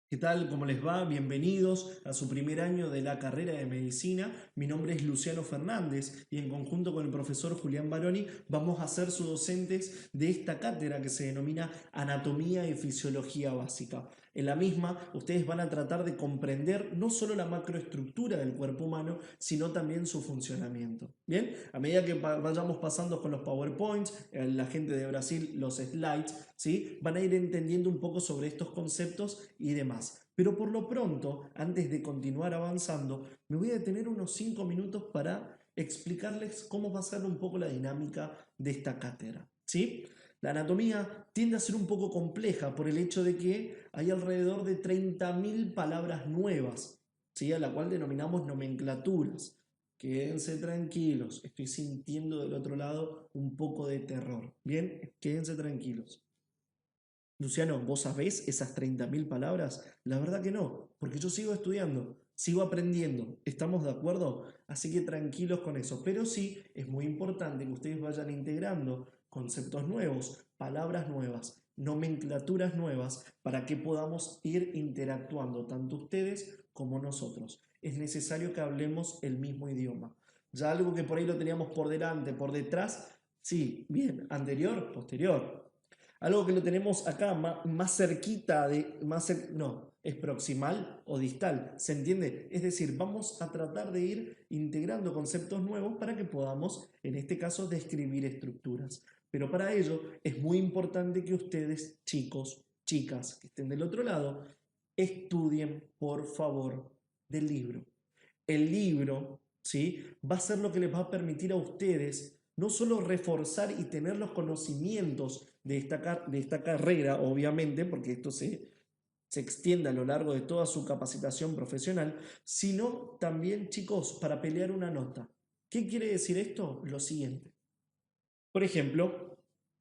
¿Qué tal? ¿Cómo les va? Bienvenidos a su primer año de la carrera de medicina. Mi nombre es Luciano Fernández y en conjunto con el profesor Julián Baroni vamos a ser sus docentes de esta cátedra que se denomina Anatomía y Fisiología Básica. En la misma, ustedes van a tratar de comprender no solo la macroestructura del cuerpo humano, sino también su funcionamiento. Bien, a medida que vayamos pasando con los PowerPoints, la gente de Brasil, los slides, ¿sí? Van a ir entendiendo un poco sobre estos conceptos y demás. Pero por lo pronto, antes de continuar avanzando, me voy a detener unos 5 minutos para explicarles cómo va a ser un poco la dinámica de esta cátedra. ¿Sí? La anatomía tiende a ser un poco compleja por el hecho de que hay alrededor de 30.000 palabras nuevas, ¿sí? A la cual denominamos nomenclaturas. Quédense tranquilos, estoy sintiendo del otro lado un poco de terror. Bien, quédense tranquilos. Luciano, ¿vos sabés esas 30.000 palabras? La verdad que no, porque yo sigo estudiando, sigo aprendiendo, ¿estamos de acuerdo? Así que tranquilos con eso, pero sí es muy importante que ustedes vayan integrando conceptos nuevos, palabras nuevas, nomenclaturas nuevas, para que podamos ir interactuando tanto ustedes como nosotros. Es necesario que hablemos el mismo idioma. Ya algo que por ahí lo teníamos por delante, por detrás, sí, bien, anterior, posterior. Algo que lo tenemos acá más cerquita de, no, es proximal o distal, ¿se entiende? Es decir, vamos a tratar de ir integrando conceptos nuevos para que podamos, en este caso, describir estructuras. Pero para ello es muy importante que ustedes, chicos, chicas, que estén del otro lado, estudien, por favor, del libro. El libro, ¿sí? Va a ser lo que les va a permitir a ustedes no solo reforzar y tener los conocimientos de esta carrera, obviamente, porque esto se extiende a lo largo de toda su capacitación profesional, sino también, chicos, para pelear una nota. ¿Qué quiere decir esto? Lo siguiente. Por ejemplo,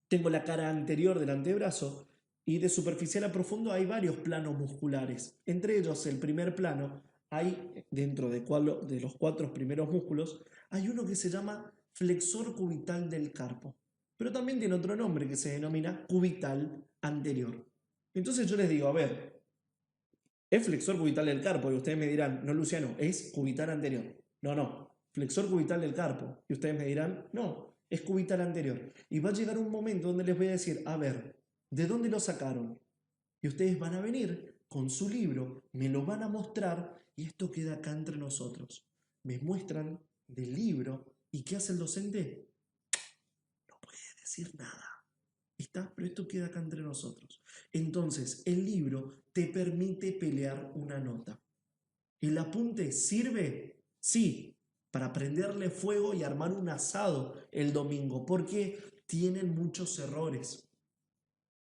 tengo la cara anterior del antebrazo y de superficial a profundo hay varios planos musculares. Entre ellos, el primer plano, hay dentro de los 4 primeros músculos, hay uno que se llama flexor cubital del carpo, pero también tiene otro nombre que se denomina cubital anterior. Entonces yo les digo, a ver, es flexor cubital del carpo y ustedes me dirán, no Luciano, es cubital anterior. No, no, flexor cubital del carpo y ustedes me dirán, no, es cubital anterior. Y va a llegar un momento donde les voy a decir, a ver, ¿de dónde lo sacaron? Y ustedes van a venir con su libro, me lo van a mostrar y esto queda acá entre nosotros. Me muestran del libro y ¿qué hace el docente? No puede decir nada. ¿Está? Pero esto queda acá entre nosotros. Entonces, el libro te permite pelear una nota. ¿El apunte sirve? Sí, para prenderle fuego y armar un asado el domingo, porque tienen muchos errores.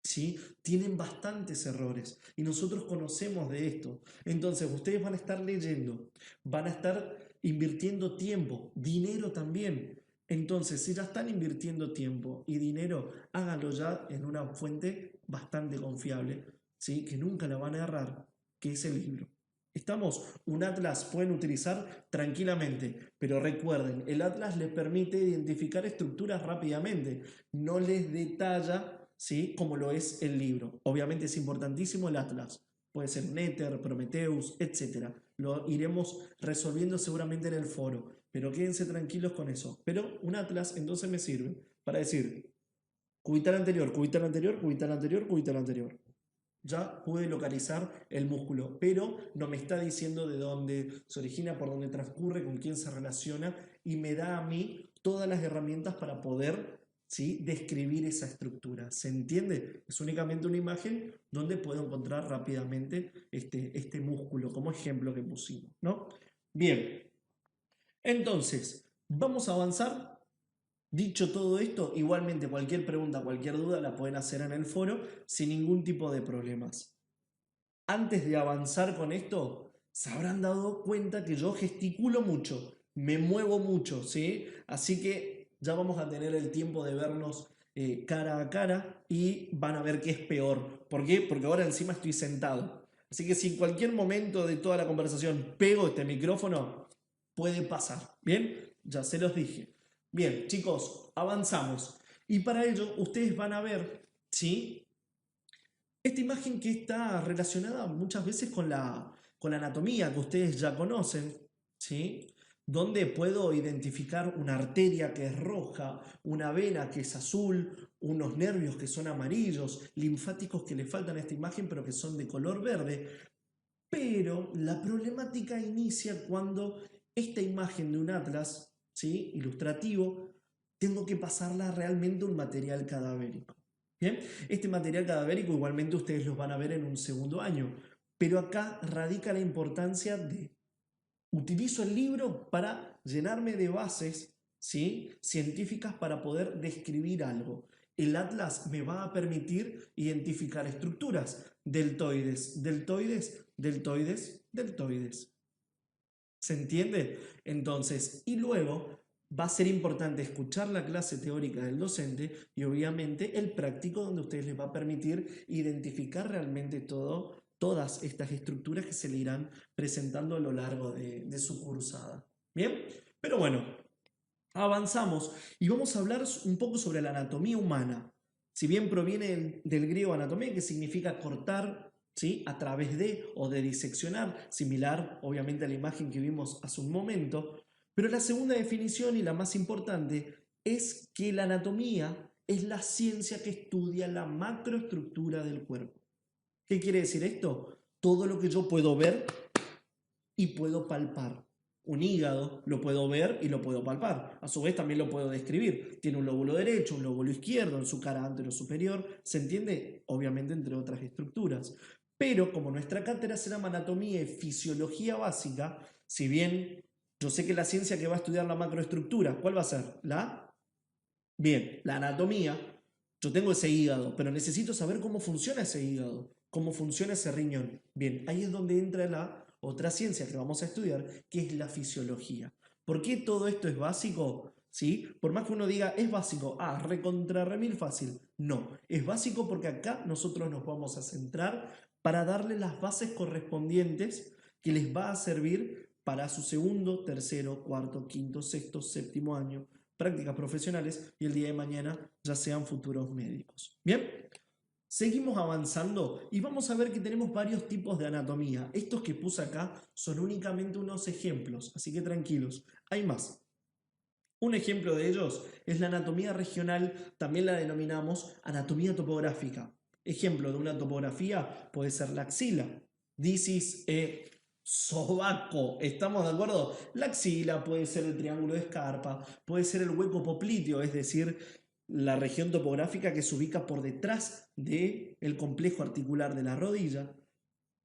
¿Sí? Tienen bastantes errores y nosotros conocemos de esto. Entonces, ustedes van a estar leyendo, van a estar invirtiendo tiempo, dinero también. Entonces, si ya están invirtiendo tiempo y dinero, háganlo ya en una fuente bastante confiable, ¿sí? Que nunca la van a errar, que es el libro. Estamos, un atlas pueden utilizar tranquilamente, pero recuerden, el atlas les permite identificar estructuras rápidamente, no les detalla, ¿sí? Como lo es el libro. Obviamente es importantísimo el atlas, puede ser Nether, Prometheus, etc. Lo iremos resolviendo seguramente en el foro, pero quédense tranquilos con eso. Pero un atlas entonces me sirve para decir cubital anterior, cubital anterior, cubital anterior, cubital anterior. Ya pude localizar el músculo, pero no me está diciendo de dónde se origina, por dónde transcurre, con quién se relaciona y me da a mí todas las herramientas para poder, ¿sí?, describir esa estructura. ¿Se entiende? Es únicamente una imagen donde puedo encontrar rápidamente este músculo como ejemplo que pusimos, ¿no? Bien, entonces, vamos a avanzar. Dicho todo esto, igualmente cualquier pregunta, cualquier duda la pueden hacer en el foro sin ningún tipo de problemas. Antes de avanzar con esto, se habrán dado cuenta que yo gesticulo mucho, me muevo mucho, ¿sí? Así que ya vamos a tener el tiempo de vernos cara a cara y van a ver qué es peor. ¿Por qué? Porque ahora encima estoy sentado. Así que si en cualquier momento de toda la conversación pego este micrófono, puede pasar. ¿Bien? Ya se los dije. Bien, chicos, avanzamos. Y para ello ustedes van a ver, ¿sí?, Esta imagen que está relacionada muchas veces con la anatomía que ustedes ya conocen, ¿sí? Donde puedo identificar una arteria que es roja, una vena que es azul, unos nervios que son amarillos, linfáticos que le faltan a esta imagen pero que son de color verde. Pero la problemática inicia cuando esta imagen de un atlas, ¿sí? Ilustrativo, tengo que pasarla realmente a un material cadavérico. ¿Bien? Este material cadavérico igualmente ustedes los van a ver en un segundo año, pero acá radica la importancia de utilizo el libro para llenarme de bases, ¿sí? Científicas para poder describir algo. El atlas me va a permitir identificar estructuras, deltoides, deltoides, deltoides, deltoides. ¿Se entiende? Entonces, y luego va a ser importante escuchar la clase teórica del docente y obviamente el práctico donde ustedes les va a permitir identificar realmente todas estas estructuras que se le irán presentando a lo largo de su cursada. ¿Bien? Pero bueno, avanzamos y vamos a hablar un poco sobre la anatomía humana. Si bien proviene del griego anatomía, que significa cortar, ¿sí? A través de o de diseccionar, similar obviamente a la imagen que vimos hace un momento, pero la segunda definición y la más importante es que la anatomía es la ciencia que estudia la macroestructura del cuerpo. ¿Qué quiere decir esto? Todo lo que yo puedo ver y puedo palpar. Un hígado lo puedo ver y lo puedo palpar. A su vez también lo puedo describir. Tiene un lóbulo derecho, un lóbulo izquierdo en su cara antero superior. ¿Se entiende? Obviamente entre otras estructuras. Pero como nuestra cátedra se llama anatomía y fisiología básica, si bien yo sé que la ciencia que va a estudiar la macroestructura, ¿cuál va a ser? Bien, la anatomía. Yo tengo ese hígado, pero necesito saber cómo funciona ese hígado, cómo funciona ese riñón. Bien, ahí es donde entra la otra ciencia que vamos a estudiar, que es la fisiología. ¿Por qué todo esto es básico? ¿Sí? Por más que uno diga, es básico, recontra remil fácil. No, es básico porque acá nosotros nos vamos a centrar para darle las bases correspondientes que les va a servir para su segundo, tercero, cuarto, quinto, sexto, séptimo año, prácticas profesionales y el día de mañana ya sean futuros médicos. Bien, seguimos avanzando y vamos a ver que tenemos varios tipos de anatomía. Estos que puse acá son únicamente unos ejemplos, así que tranquilos, hay más. Un ejemplo de ellos es la anatomía regional, también la denominamos anatomía topográfica. Ejemplo de una topografía puede ser la axila. This is a sobaco, ¿estamos de acuerdo? La axila puede ser el triángulo de Scarpa, puede ser el hueco popliteo, es decir, la región topográfica que se ubica por detrás del complejo articular de la rodilla.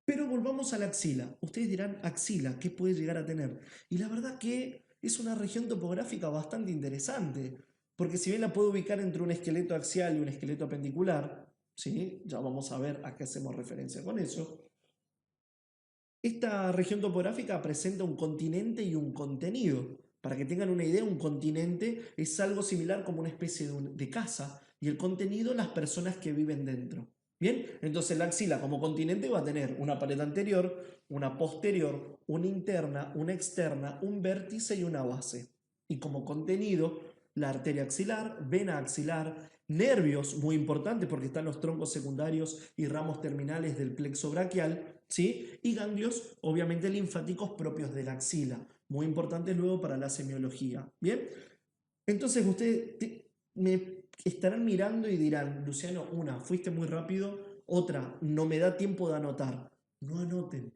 Pero volvamos a la axila. Ustedes dirán, axila, ¿qué puede llegar a tener? Y la verdad que es una región topográfica bastante interesante, porque si bien la puedo ubicar entre un esqueleto axial y un esqueleto apendicular, ¿sí? Ya vamos a ver a qué hacemos referencia con eso. Esta región topográfica presenta un continente y un contenido. Para que tengan una idea, un continente es algo similar como una especie de casa y el contenido las personas que viven dentro. Bien, entonces la axila como continente va a tener una pared anterior, una posterior, una interna, una externa, un vértice y una base. Y como contenido, la arteria axilar, vena axilar, nervios, muy importantes porque están los troncos secundarios y ramos terminales del plexo braquial, ¿sí? Y ganglios, obviamente linfáticos propios de la axila, muy importantes luego para la semiología. Bien, entonces ustedes me estarán mirando y dirán, Luciano, una, fuiste muy rápido, otra, no me da tiempo de anotar. No anoten,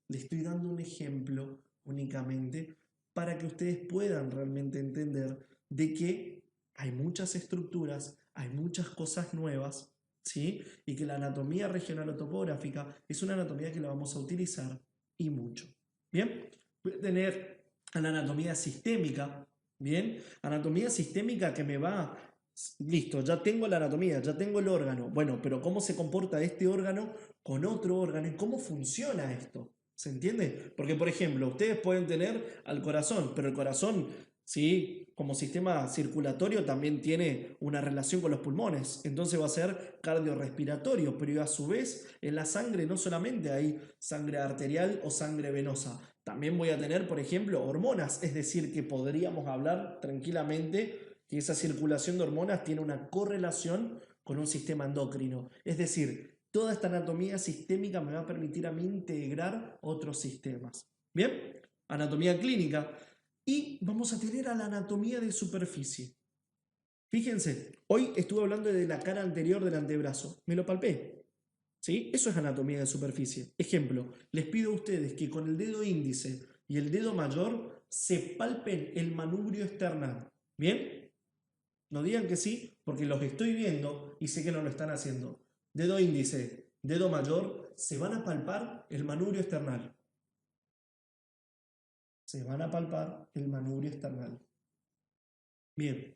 les estoy dando un ejemplo únicamente para que ustedes puedan realmente entender de que hay muchas estructuras, hay muchas cosas nuevas, ¿sí? Y que la anatomía regional o topográfica es una anatomía que la vamos a utilizar y mucho. Bien, voy a tener a la anatomía sistémica. Bien, anatomía sistémica que me va, listo, ya tengo la anatomía, ya tengo el órgano. Bueno, pero ¿cómo se comporta este órgano con otro órgano y cómo funciona esto? ¿Se entiende? Porque, por ejemplo, ustedes pueden tener al corazón, pero el corazón, sí, como sistema circulatorio también tiene una relación con los pulmones. Entonces va a ser cardiorrespiratorio, pero a su vez en la sangre no solamente hay sangre arterial o sangre venosa, también voy a tener, por ejemplo, hormonas, es decir, que podríamos hablar tranquilamente que esa circulación de hormonas tiene una correlación con un sistema endocrino. Es decir, toda esta anatomía sistémica me va a permitir a mí integrar otros sistemas. ¿Bien? Anatomía clínica. Y vamos a tener a la anatomía de superficie. Fíjense, hoy estuve hablando de la cara anterior del antebrazo. Me lo palpé. ¿Sí? Eso es anatomía de superficie. Ejemplo, les pido a ustedes que con el dedo índice y el dedo mayor se palpen el manubrio esternal. ¿Bien? No digan que sí, porque los estoy viendo y sé que no lo están haciendo. Dedo índice, dedo mayor, se van a palpar el manubrio esternal. Se van a palpar el manubrio esternal. Bien,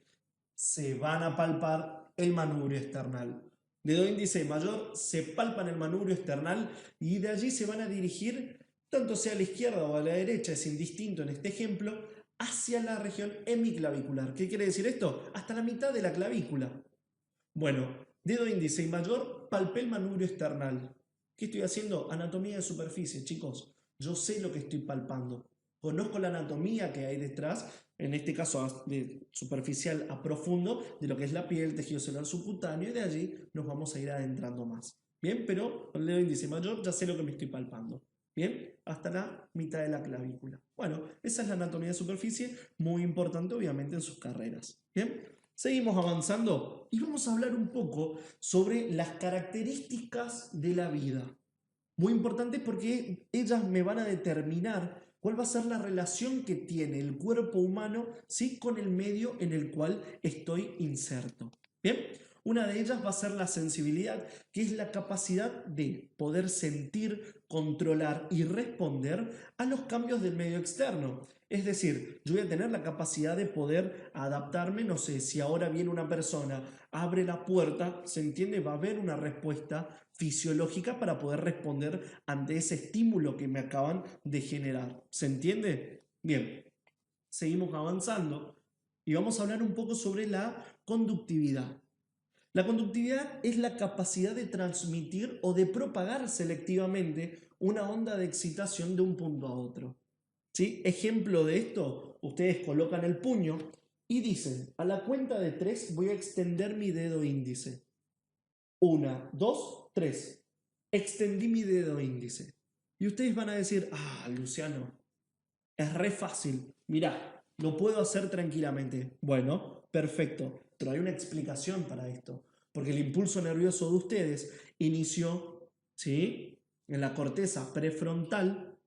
se van a palpar el manubrio esternal. Dedo índice mayor, se palpan el manubrio esternal y de allí se van a dirigir, tanto sea a la izquierda o a la derecha, es indistinto en este ejemplo, hacia la región hemiclavicular. ¿Qué quiere decir esto? Hasta la mitad de la clavícula. Bueno, dedo índice y mayor, palpé el manubrio esternal. ¿Qué estoy haciendo? Anatomía de superficie, chicos. Yo sé lo que estoy palpando. Conozco la anatomía que hay detrás, en este caso de superficial a profundo, de lo que es la piel, tejido celular subcutáneo, y de allí nos vamos a ir adentrando más. Bien, pero con el dedo índice mayor ya sé lo que me estoy palpando. Bien, hasta la mitad de la clavícula. Bueno, esa es la anatomía de superficie, muy importante obviamente en sus carreras. Bien, seguimos avanzando y vamos a hablar un poco sobre las características de la vida. Muy importante porque ellas me van a determinar cuál va a ser la relación que tiene el cuerpo humano, ¿sí?, con el medio en el cual estoy inserto. Bien, una de ellas va a ser la sensibilidad, que es la capacidad de poder sentir, controlar y responder a los cambios del medio externo. Es decir, yo voy a tener la capacidad de poder adaptarme, no sé, si ahora viene una persona, abre la puerta, ¿se entiende? Va a haber una respuesta fisiológica para poder responder ante ese estímulo que me acaban de generar. ¿Se entiende? Bien, seguimos avanzando y vamos a hablar un poco sobre la conductividad. La conductividad es la capacidad de transmitir o de propagar selectivamente una onda de excitación de un punto a otro. ¿Sí? Ejemplo de esto, ustedes colocan el puño y dicen, a la cuenta de 3 voy a extender mi dedo índice. 1, 2, 3. Extendí mi dedo índice. Y ustedes van a decir, Luciano, es re fácil. Mirá, lo puedo hacer tranquilamente. Bueno, perfecto. Pero hay una explicación para esto. Porque el impulso nervioso de ustedes inició, ¿sí?, en la corteza prefrontal,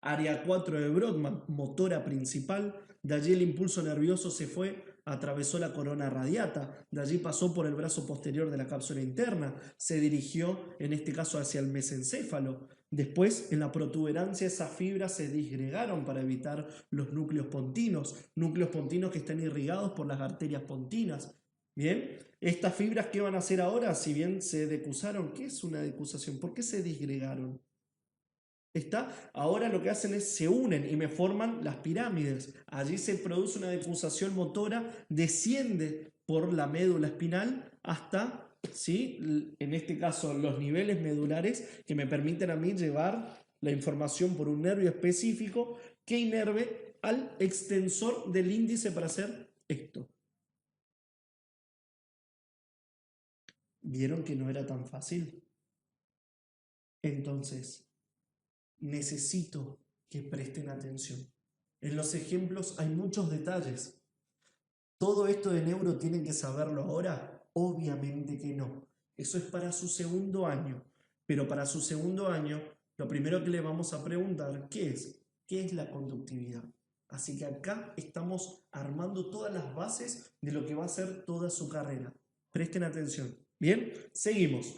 área 4 de Brodmann, motora principal. De allí el impulso nervioso se fue, atravesó la corona radiata, de allí pasó por el brazo posterior de la cápsula interna, se dirigió en este caso hacia el mesencéfalo. Después, en la protuberancia, esas fibras se disgregaron para evitar los núcleos pontinos que están irrigados por las arterias pontinas. Bien, estas fibras, ¿qué van a hacer ahora? Si bien se decusaron, ¿qué es una decusación? ¿Por qué se disgregaron? Ahora lo que hacen es se unen y me forman las pirámides. Allí se produce una decusación motora, desciende por la médula espinal hasta, ¿sí?, en este caso, los niveles medulares que me permiten a mí llevar la información por un nervio específico que inerve al extensor del índice para hacer esto. ¿Vieron que no era tan fácil? Entonces, necesito que presten atención. En los ejemplos hay muchos detalles. ¿Todo esto de neuro tienen que saberlo ahora? Obviamente que no. Eso es para su segundo año. Pero para su segundo año, lo primero que le vamos a preguntar, ¿qué es? ¿Qué es la conductividad? Así que acá estamos armando todas las bases de lo que va a ser toda su carrera. Presten atención. Bien, seguimos.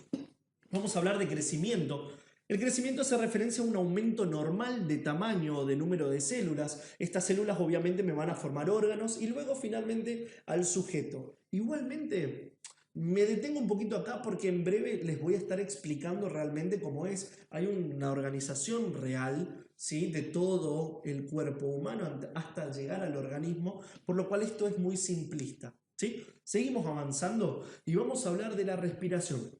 Vamos a hablar de crecimiento. El crecimiento hace referencia a un aumento normal de tamaño o de número de células. Estas células obviamente me van a formar órganos y luego finalmente al sujeto. Igualmente, me detengo un poquito acá porque en breve les voy a estar explicando realmente cómo es. Hay una organización real, ¿sí?, de todo el cuerpo humano hasta llegar al organismo, por lo cual esto es muy simplista, ¿sí? Seguimos avanzando y vamos a hablar de la respiración.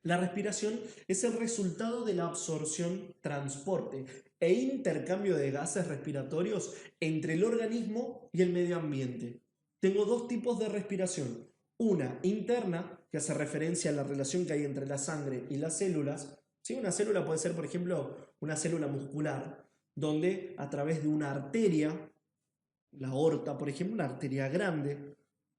La respiración es el resultado de la absorción, transporte e intercambio de gases respiratorios entre el organismo y el medio ambiente. Tengo dos tipos de respiración. Una interna, que hace referencia a la relación que hay entre la sangre y las células. ¿Sí? Una célula puede ser, por ejemplo, una célula muscular, donde a través de una arteria, la aorta, por ejemplo, una arteria grande,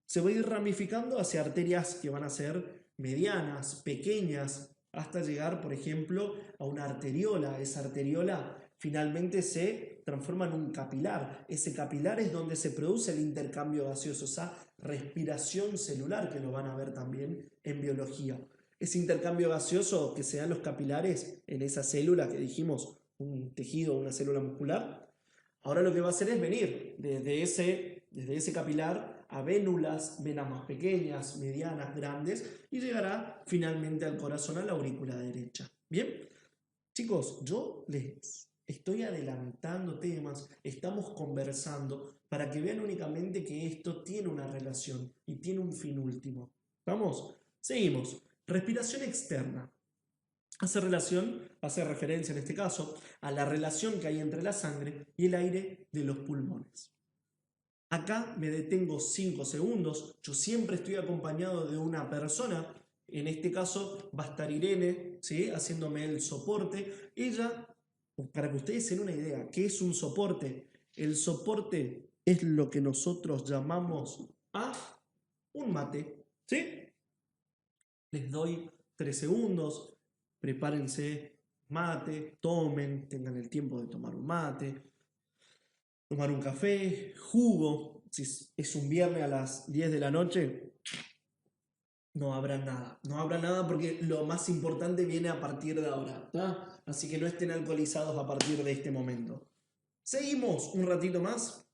se va a ir ramificando hacia arterias que van a ser medianas, pequeñas, hasta llegar, por ejemplo, a una arteriola. Esa arteriola finalmente se transforma en un capilar. Ese capilar es donde se produce el intercambio gaseoso, esa respiración celular que lo van a ver también en biología. Ese intercambio gaseoso que se da en los capilares, en esa célula que dijimos, un tejido, una célula muscular, ahora lo que va a hacer es venir desde ese capilar a vénulas, venas más pequeñas, medianas, grandes, y llegará finalmente al corazón, a la aurícula derecha. Bien, chicos, yo les estoy adelantando temas, estamos conversando para que vean únicamente que esto tiene una relación y tiene un fin último. ¿Vamos? Seguimos. Respiración externa. Hace referencia en este caso a la relación que hay entre la sangre y el aire de los pulmones. Acá me detengo 5 segundos, yo siempre estoy acompañado de una persona, en este caso va a estar Irene, ¿sí? Haciéndome el soporte. Ella, para que ustedes se den una idea, ¿qué es un soporte? El soporte es lo que nosotros llamamos a un mate, ¿sí? Les doy 3 segundos, prepárense mate, tomen, tengan el tiempo de tomar un mate, tomar un café, jugo. Si es un viernes a las 10 de la noche, no habrá nada. No habrá nada porque lo más importante viene a partir de ahora, ¿tá? Así que no estén alcoholizados a partir de este momento. Seguimos un ratito más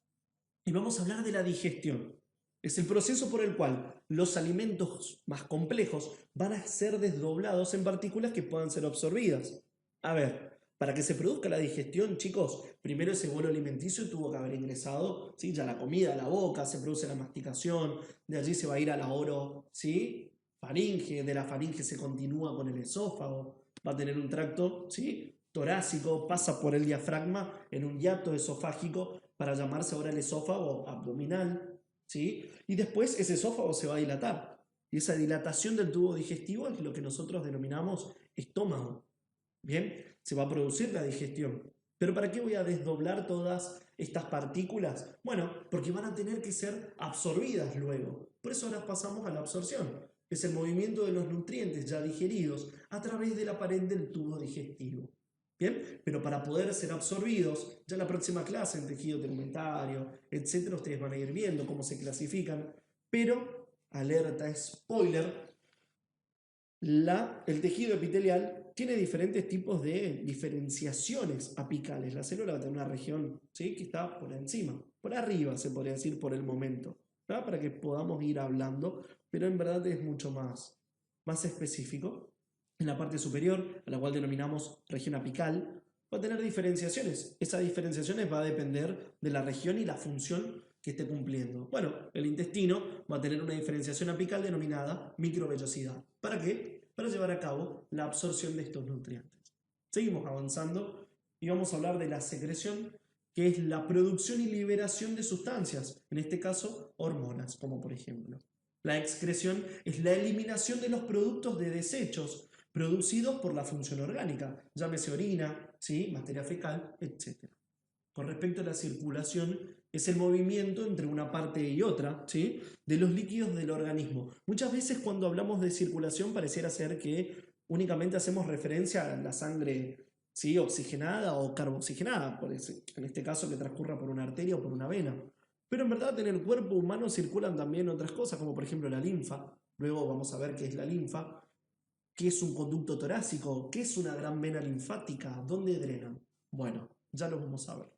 y vamos a hablar de la digestión. Es el proceso por el cual los alimentos más complejos van a ser desdoblados en partículas que puedan ser absorbidas. A ver, para que se produzca la digestión, chicos, primero ese bolo alimenticio tuvo que haber ingresado, ¿sí? Ya la comida a la boca, se produce la masticación, de allí se va a ir a la oro, ¿sí? Faringe, de la faringe se continúa con el esófago, va a tener un tracto, ¿sí? Torácico, pasa por el diafragma en un hiato esofágico para llamarse ahora el esófago abdominal, ¿sí? Y después ese esófago se va a dilatar. Y esa dilatación del tubo digestivo es lo que nosotros denominamos estómago. Bien, se va a producir la digestión. ¿Pero para qué voy a desdoblar todas estas partículas? Bueno, porque van a tener que ser absorbidas luego. Por eso ahora pasamos a la absorción. Es el movimiento de los nutrientes ya digeridos a través de la pared del tubo digestivo. Bien, pero para poder ser absorbidos, ya en la próxima clase, en tejido tegumentario, etcétera, ustedes van a ir viendo cómo se clasifican. Pero, alerta, spoiler, el tejido epitelial tiene diferentes tipos de diferenciaciones apicales. La célula va a tener una región, ¿sí?, que está por encima, por arriba se podría decir por el momento, ¿tá? Para que podamos ir hablando, pero en verdad es mucho más específico. En la parte superior, a la cual denominamos región apical, va a tener diferenciaciones. Esas diferenciaciones va a depender de la región y la función que esté cumpliendo. Bueno, el intestino va a tener una diferenciación apical denominada microvellosidad. ¿Para qué? Para llevar a cabo la absorción de estos nutrientes. Seguimos avanzando y vamos a hablar de la secreción, que es la producción y liberación de sustancias, en este caso hormonas, como por ejemplo. La excreción es la eliminación de los productos de desechos producidos por la función orgánica, llámese orina, ¿sí?, materia fecal, etc. Con respecto a la circulación, es el movimiento entre una parte y otra, ¿sí?, de los líquidos del organismo. Muchas veces cuando hablamos de circulación pareciera ser que únicamente hacemos referencia a la sangre, ¿sí?, oxigenada o carbooxigenada, en este caso que transcurra por una arteria o por una vena. Pero en verdad en el cuerpo humano circulan también otras cosas, como por ejemplo la linfa. Luego vamos a ver qué es la linfa, qué es un conducto torácico, qué es una gran vena linfática, dónde drenan. Bueno, ya lo vamos a ver.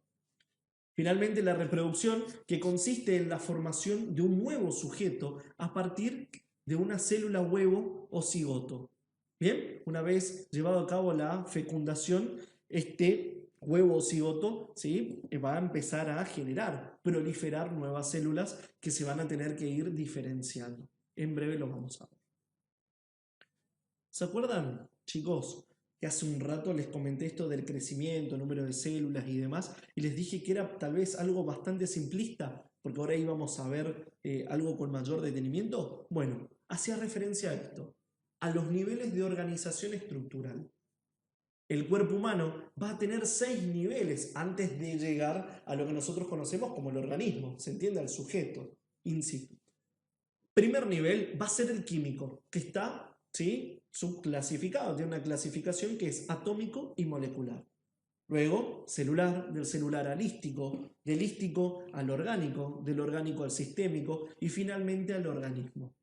Finalmente, la reproducción, que consiste en la formación de un nuevo sujeto a partir de una célula huevo o cigoto. Bien, una vez llevado a cabo la fecundación, este huevo o cigoto, ¿sí?, va a empezar a generar, proliferar nuevas células que se van a tener que ir diferenciando. En breve lo vamos a ver. ¿Se acuerdan, chicos, que hace un rato les comenté esto del crecimiento, número de células y demás, y les dije que era tal vez algo bastante simplista, porque ahora íbamos a ver algo con mayor detenimiento? Bueno, hacía referencia a esto, a los niveles de organización estructural. El cuerpo humano va a tener 6 niveles antes de llegar a lo que nosotros conocemos como el organismo, se entiende, al sujeto in situ. Primer nivel va a ser el químico, que está, ¿sí?, subclasificado, tiene una clasificación que es atómico y molecular. Luego, celular, del celular al lístico, del lístico al orgánico, del orgánico al sistémico y finalmente al organismo.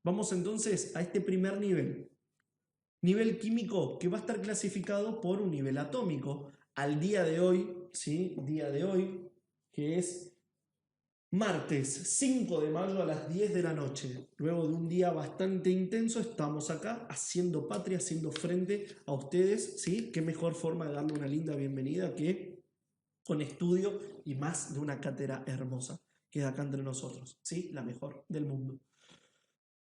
Vamos entonces a este primer nivel. Nivel químico que va a estar clasificado por un nivel atómico. Al día de hoy, ¿sí?, día de hoy, que es martes 5 de mayo a las 10 de la noche. Luego de un día bastante intenso, estamos acá haciendo patria, haciendo frente a ustedes, ¿sí? Qué mejor forma de darle una linda bienvenida que con estudio y más de una cátedra hermosa que es acá entre nosotros, ¿sí? La mejor del mundo.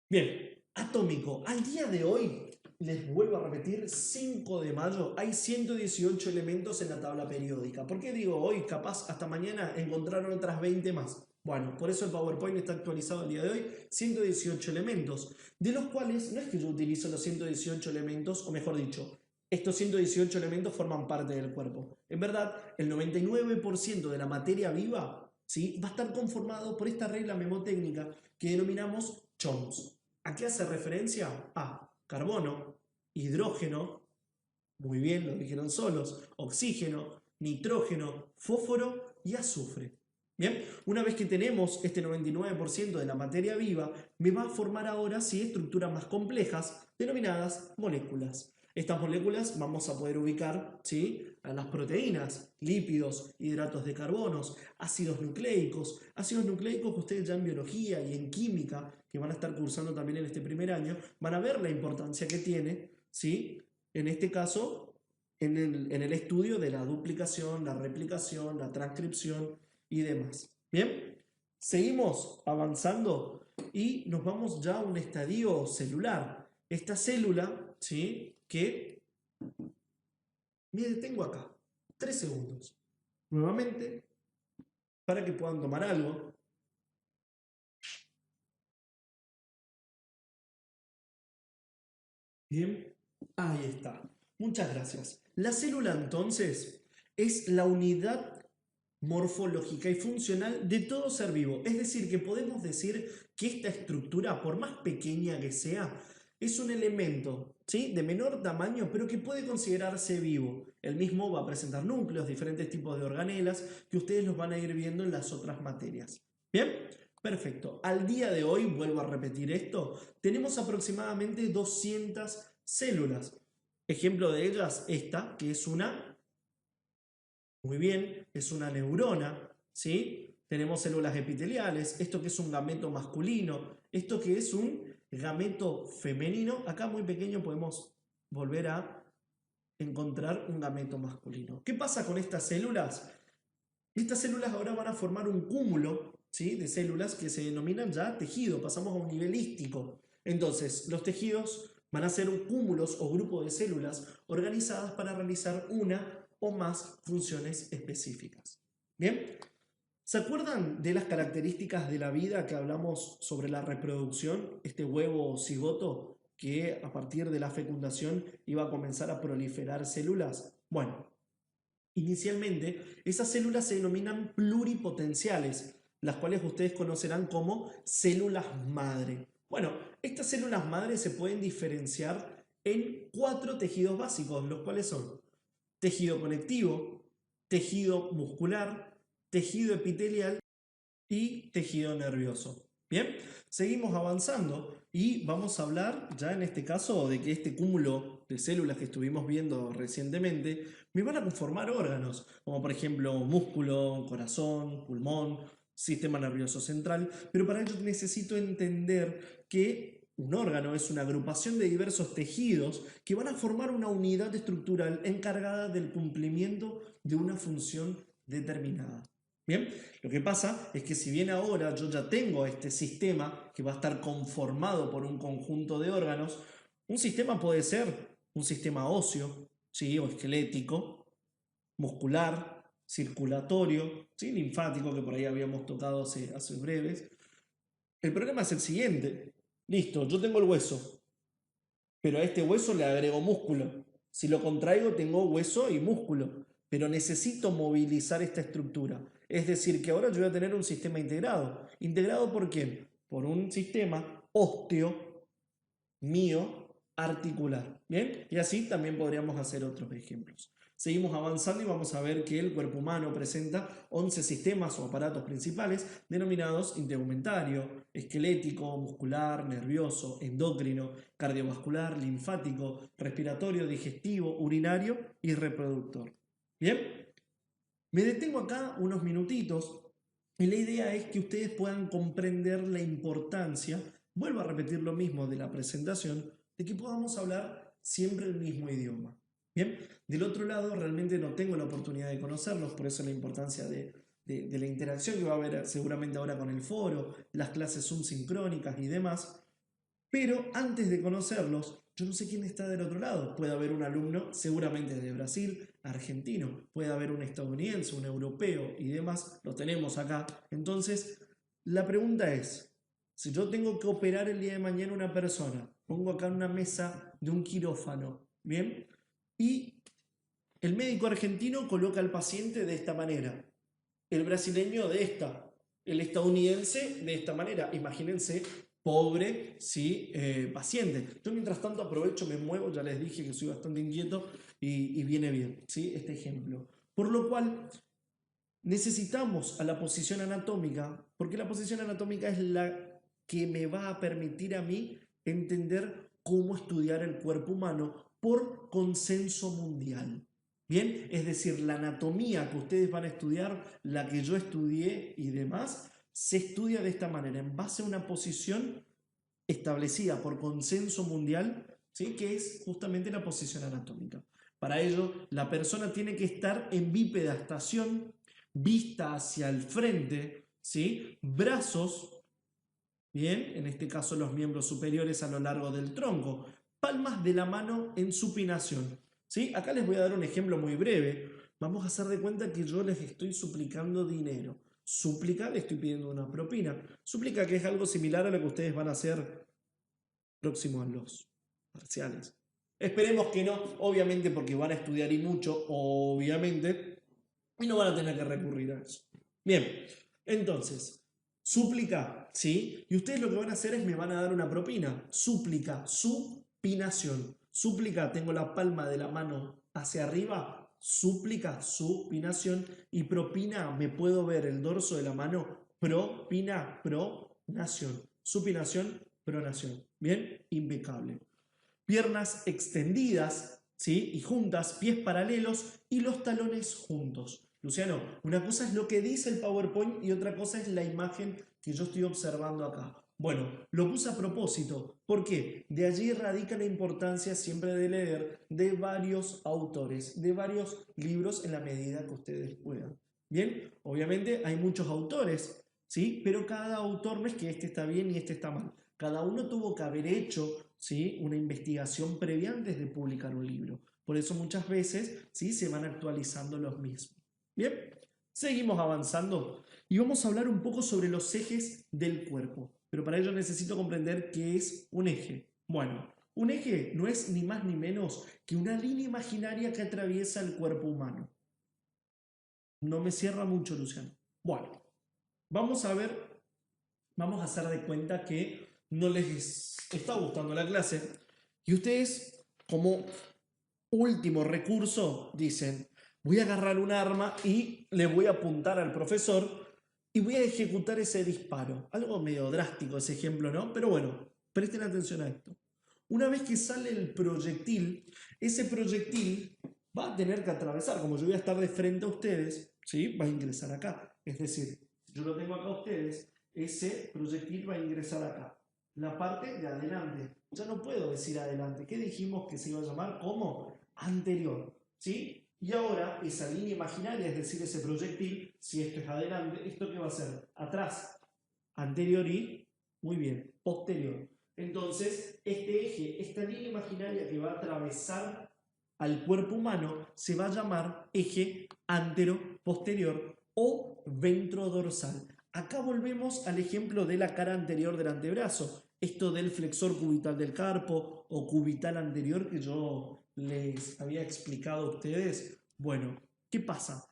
Bien, atómico. Al día de hoy, les vuelvo a repetir, 5 de mayo, hay 118 elementos en la tabla periódica. ¿Por qué digo hoy? Capaz hasta mañana encontraron otras 20 más. Bueno, por eso el PowerPoint está actualizado el día de hoy, 118 elementos, de los cuales no es que yo utilizo los 118 elementos, o mejor dicho, estos 118 elementos forman parte del cuerpo. En verdad, el 99% de la materia viva, ¿sí?, va a estar conformado por esta regla memotécnica que denominamos CHOMS. ¿A qué hace referencia? A carbono, hidrógeno, muy bien, lo dijeron solos, oxígeno, nitrógeno, fósforo y azufre. Bien, una vez que tenemos este 99% de la materia viva, me va a formar ahora sí estructuras más complejas denominadas moléculas. Estas moléculas vamos a poder ubicar, ¿sí?, a las proteínas, lípidos, hidratos de carbonos, ácidos nucleicos que ustedes ya en biología y en química, que van a estar cursando también en este primer año, van a ver la importancia que tiene, ¿sí?, en este caso, en el estudio de la duplicación, la replicación, la transcripción y demás. Bien, seguimos avanzando y nos vamos ya a un estadio celular. Esta célula, ¿sí?, que me detengo acá, 3 segundos. Nuevamente, para que puedan tomar algo. Bien, ahí está. Muchas gracias. La célula entonces es la unidad morfológica y funcional de todo ser vivo. Es decir, que podemos decir que esta estructura, por más pequeña que sea, es un elemento, ¿sí?, de menor tamaño, pero que puede considerarse vivo. El mismo va a presentar núcleos, diferentes tipos de organelas, que ustedes los van a ir viendo en las otras materias. Bien, perfecto. Al día de hoy, vuelvo a repetir esto, tenemos aproximadamente 200 células. Ejemplo de ellas, esta, que es una, muy bien, es una neurona, ¿sí? Tenemos células epiteliales, esto que es un gameto masculino, esto que es un gameto femenino. Acá muy pequeño podemos volver a encontrar un gameto masculino. ¿Qué pasa con estas células? Estas células ahora van a formar un cúmulo, ¿sí?, de células que se denominan ya tejido. Pasamos a un nivel hístico. Entonces, los tejidos van a ser cúmulos o grupos de células organizadas para realizar una o más funciones específicas. Bien, ¿se acuerdan de las características de la vida que hablamos sobre la reproducción? Este huevo cigoto que a partir de la fecundación iba a comenzar a proliferar células. Bueno, inicialmente esas células se denominan pluripotenciales, las cuales ustedes conocerán como células madre. Bueno, estas células madre se pueden diferenciar en 4 tejidos básicos, los cuales son tejido conectivo, tejido muscular, tejido epitelial y tejido nervioso. Bien, seguimos avanzando y vamos a hablar ya en este caso de que este cúmulo de células que estuvimos viendo recientemente me van a conformar órganos, como por ejemplo músculo, corazón, pulmón, sistema nervioso central, pero para ello necesito entender que un órgano es una agrupación de diversos tejidos que van a formar una unidad estructural encargada del cumplimiento de una función determinada. Bien, lo que pasa es que si bien ahora yo ya tengo este sistema que va a estar conformado por un conjunto de órganos, un sistema puede ser un sistema óseo, ¿sí? O esquelético, muscular, circulatorio, ¿sí? Linfático, que por ahí habíamos tocado hace breves. El problema es el siguiente. Listo, yo tengo el hueso, pero a este hueso le agrego músculo. Si lo contraigo, tengo hueso y músculo, pero necesito movilizar esta estructura. Es decir, que ahora yo voy a tener un sistema integrado. ¿Integrado por quién? Por un sistema ósteo mío articular. ¿Bien? Y así también podríamos hacer otros ejemplos. Seguimos avanzando y vamos a ver que el cuerpo humano presenta 11 sistemas o aparatos principales denominados integumentario, esquelético, muscular, nervioso, endocrino, cardiovascular, linfático, respiratorio, digestivo, urinario y reproductor. ¿Bien? Me detengo acá unos minutitos y la idea es que ustedes puedan comprender la importancia, vuelvo a repetir lo mismo de la presentación, de que podamos hablar siempre el mismo idioma. Bien, del otro lado realmente no tengo la oportunidad de conocerlos, por eso la importancia de la interacción que va a haber seguramente ahora con el foro, las clases Zoom sincrónicas y demás. Pero antes de conocerlos, yo no sé quién está del otro lado. Puede haber un alumno seguramente de Brasil, argentino, puede haber un estadounidense, un europeo y demás. Lo tenemos acá. Entonces, la pregunta es, si yo tengo que operar el día de mañana una persona, pongo acá una mesa de un quirófano, ¿bien? Y el médico argentino coloca al paciente de esta manera, el brasileño de esta, el estadounidense de esta manera. Imagínense, pobre, ¿sí? Paciente. Yo mientras tanto aprovecho, me muevo, ya les dije que soy bastante inquieto y viene bien, ¿sí? Este ejemplo. Por lo cual necesitamos a la posición anatómica, porque la posición anatómica es la que me va a permitir a mí entender cómo estudiar el cuerpo humano por consenso mundial. Bien, es decir, la anatomía que ustedes van a estudiar, la que yo estudié y demás, se estudia de esta manera, en base a una posición establecida por consenso mundial, ¿sí? Que es justamente la posición anatómica. Para ello, la persona tiene que estar en bipedestación, vista hacia el frente, ¿sí? Brazos, bien, en este caso los miembros superiores a lo largo del tronco, palmas de la mano en supinación, ¿sí? Acá les voy a dar un ejemplo muy breve. Vamos a hacer de cuenta que yo les estoy suplicando dinero. Súplica, le estoy pidiendo una propina. Súplica, que es algo similar a lo que ustedes van a hacer próximo a los parciales. Esperemos que no, obviamente porque van a estudiar y mucho, obviamente, y no van a tener que recurrir a eso. Bien, entonces, súplica, ¿sí? Y ustedes lo que van a hacer es me van a dar una propina. Súplica, supinación. Súplica, tengo la palma de la mano hacia arriba. Súplica, supinación. Y propina, me puedo ver el dorso de la mano. Propina, pronación. Supinación, pronación. Bien, impecable. Piernas extendidas, ¿sí? Y juntas, pies paralelos y los talones juntos. Luciano, una cosa es lo que dice el PowerPoint y otra cosa es la imagen que yo estoy observando acá. Bueno, lo puse a propósito. ¿Por qué? De allí radica la importancia siempre de leer de varios autores, de varios libros en la medida que ustedes puedan. Bien, obviamente hay muchos autores, ¿sí? Pero cada autor no es que este está bien y este está mal. Cada uno tuvo que haber hecho, ¿sí? Una investigación previa antes de publicar un libro. Por eso muchas veces, ¿sí? Se van actualizando los mismos. Bien, seguimos avanzando y vamos a hablar un poco sobre los ejes del cuerpo. Pero para ello necesito comprender qué es un eje. Bueno, un eje no es ni más ni menos que una línea imaginaria que atraviesa el cuerpo humano. No me cierra mucho, Luciano. Bueno, vamos a ver, vamos a hacer de cuenta que no les está gustando la clase y ustedes, como último recurso, dicen, voy a agarrar un arma y le voy a apuntar al profesor y voy a ejecutar ese disparo. Algo medio drástico ese ejemplo, ¿no? Pero bueno, presten atención a esto. Una vez que sale el proyectil, ese proyectil va a tener que atravesar, como yo voy a estar de frente a ustedes, ¿sí? Va a ingresar acá. Es decir, si yo lo tengo acá a ustedes, ese proyectil va a ingresar acá. La parte de adelante. Ya no puedo decir adelante. ¿Qué dijimos que se iba a llamar? ¿Cómo? Anterior. ¿Sí? Y ahora esa línea imaginaria, es decir, ese proyectil, si esto es adelante, ¿esto qué va a ser? Atrás. Anterior y, muy bien, posterior. Entonces, este eje, esta línea imaginaria que va a atravesar al cuerpo humano se va a llamar eje antero-posterior o ventrodorsal. Acá volvemos al ejemplo de la cara anterior del antebrazo, esto del flexor cubital del carpo o cubital anterior que yo les había explicado a ustedes. Bueno, ¿qué pasa?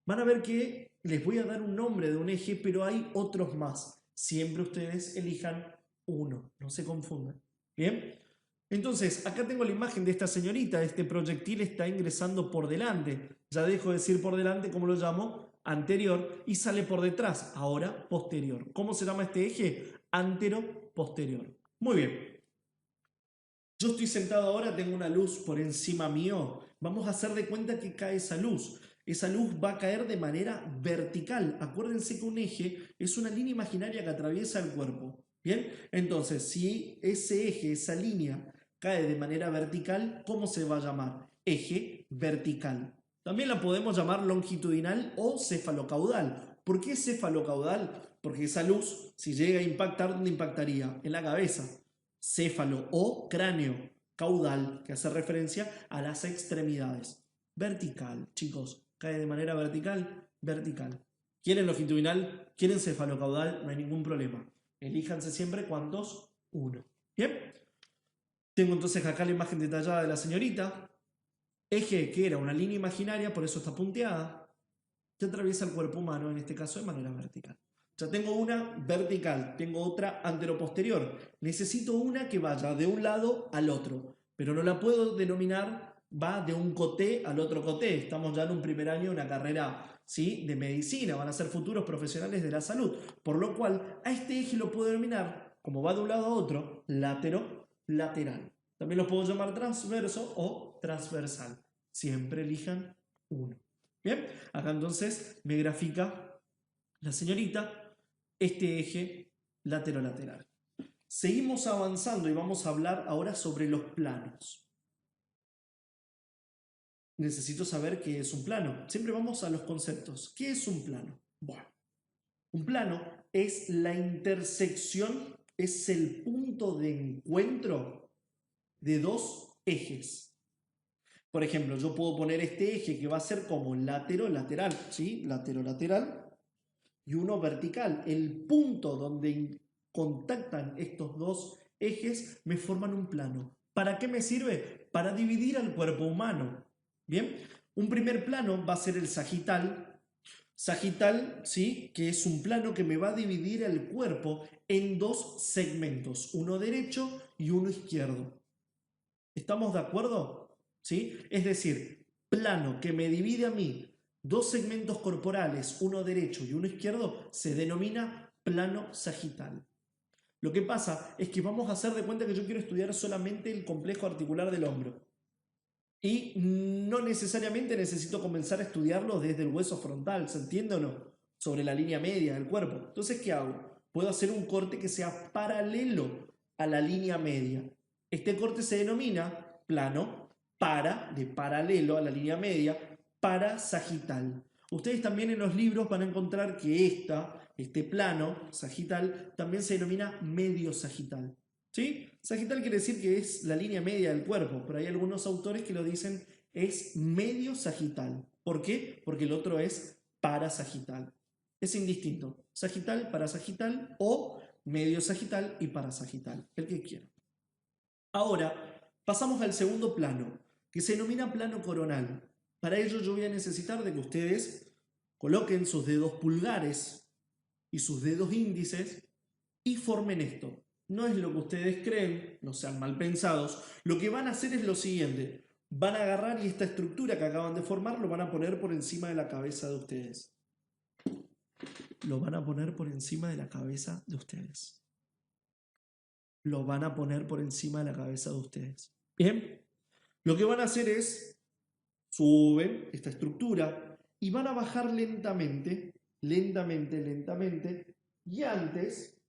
Van a ver que les voy a dar un nombre de un eje, pero hay otros más. Siempre ustedes elijan uno, no se confundan. ¿Bien? Entonces, acá tengo la imagen de esta señorita, este proyectil está ingresando por delante. Ya dejo de decir por delante, ¿cómo lo llamo? Anterior, y sale por detrás, ahora posterior. ¿Cómo se llama este eje? Antero-posterior. Muy bien. Yo estoy sentado ahora, tengo una luz por encima mío. Vamos a hacer de cuenta que cae esa luz. Esa luz va a caer de manera vertical. Acuérdense que un eje es una línea imaginaria que atraviesa el cuerpo. ¿Bien? Entonces, si ese eje, esa línea, cae de manera vertical, ¿cómo se va a llamar? Eje vertical. También la podemos llamar longitudinal o cefalocaudal. ¿Por qué cefalocaudal? Porque esa luz, si llega a impactar, ¿dónde impactaría? En la cabeza. Céfalo o cráneo, caudal, que hace referencia a las extremidades. Vertical, chicos, cae de manera vertical, vertical. ¿Quieren longitudinal? ¿Quieren cefalocaudal? No hay ningún problema. Elíjanse siempre cuántos, uno. Bien. Tengo entonces acá la imagen detallada de la señorita. Eje que era una línea imaginaria, por eso está punteada, que atraviesa el cuerpo humano, en este caso de manera vertical. Ya tengo una vertical, tengo otra anteroposterior. Necesito una que vaya de un lado al otro, pero no la puedo denominar va de un coté al otro coté. Estamos ya en un primer año de una carrera, ¿sí?, de medicina, van a ser futuros profesionales de la salud, por lo cual a este eje lo puedo denominar, como va de un lado a otro, latero-lateral. También lo puedo llamar transverso o transversal. Siempre elijan uno. Bien, acá entonces me grafica la señorita este eje latero-lateral. Seguimos avanzando y vamos a hablar ahora sobre los planos. Necesito saber qué es un plano. Siempre vamos a los conceptos. ¿Qué es un plano? Bueno, un plano es la intersección, es el punto de encuentro de dos ejes. Por ejemplo, yo puedo poner este eje que va a ser como latero-lateral, ¿sí? Latero-lateral. Y uno vertical. El punto donde contactan estos dos ejes me forman un plano. ¿Para qué me sirve? Para dividir al cuerpo humano. Bien, un primer plano va a ser el sagital. Sagital, ¿sí?, que es un plano que me va a dividir el cuerpo en dos segmentos, uno derecho y uno izquierdo. ¿Estamos de acuerdo? ¿Sí? Es decir, plano que me divide a mí dos segmentos corporales, uno derecho y uno izquierdo, se denomina plano sagital. Lo que pasa es que vamos a hacer de cuenta que yo quiero estudiar solamente el complejo articular del hombro. Y no necesariamente necesito comenzar a estudiarlo desde el hueso frontal, ¿se entiende o no? Sobre la línea media del cuerpo. Entonces, ¿qué hago? Puedo hacer un corte que sea paralelo a la línea media. Este corte se denomina plano de paralelo a la línea media, parasagital. Ustedes también en los libros van a encontrar que este plano sagital también se denomina medio sagital. ¿Sí? Sagital quiere decir que es la línea media del cuerpo, pero hay algunos autores que lo dicen es medio sagital. ¿Por qué? Porque el otro es parasagital. Es indistinto. Sagital, parasagital o medio sagital y parasagital, el que quiera. Ahora, pasamos al segundo plano, que se denomina plano coronal. Para ello yo voy a necesitar de que ustedes coloquen sus dedos pulgares y sus dedos índices y formen esto. No es lo que ustedes creen, no sean mal pensados. Lo que van a hacer es lo siguiente. Van a agarrar y esta estructura que acaban de formar lo van a poner por encima de la cabeza de ustedes. Lo van a poner por encima de la cabeza de ustedes. Lo van a poner por encima de la cabeza de ustedes. Bien, lo que van a hacer es, suben esta estructura y van a bajar lentamente, lentamente, y antes,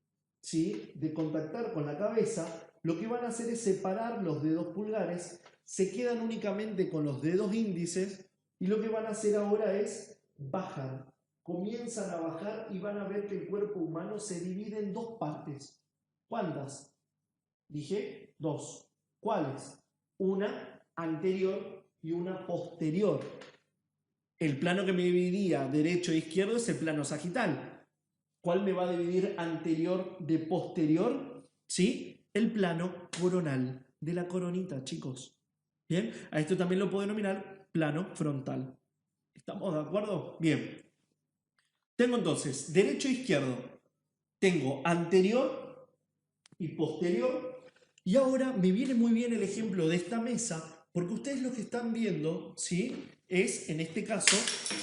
¿sí?, de contactar con la cabeza, lo que van a hacer es separar los dedos pulgares, se quedan únicamente con los dedos índices y lo que van a hacer ahora es bajar. Comienzan a bajar y van a ver que el cuerpo humano se divide en dos partes. ¿Cuántas? Dije dos. ¿Cuáles? Una anterior y una posterior. El plano que me dividía derecho e izquierdo es el plano sagital. ¿Cuál me va a dividir anterior de posterior? ¿Sí? El plano coronal, de la coronita, chicos. ¿Bien? A esto también lo puedo denominar plano frontal. ¿Estamos de acuerdo? Bien. Tengo entonces derecho e izquierdo. Tengo anterior y posterior. Y ahora me viene muy bien el ejemplo de esta mesa, porque ustedes lo que están viendo, ¿sí? Es, en este caso,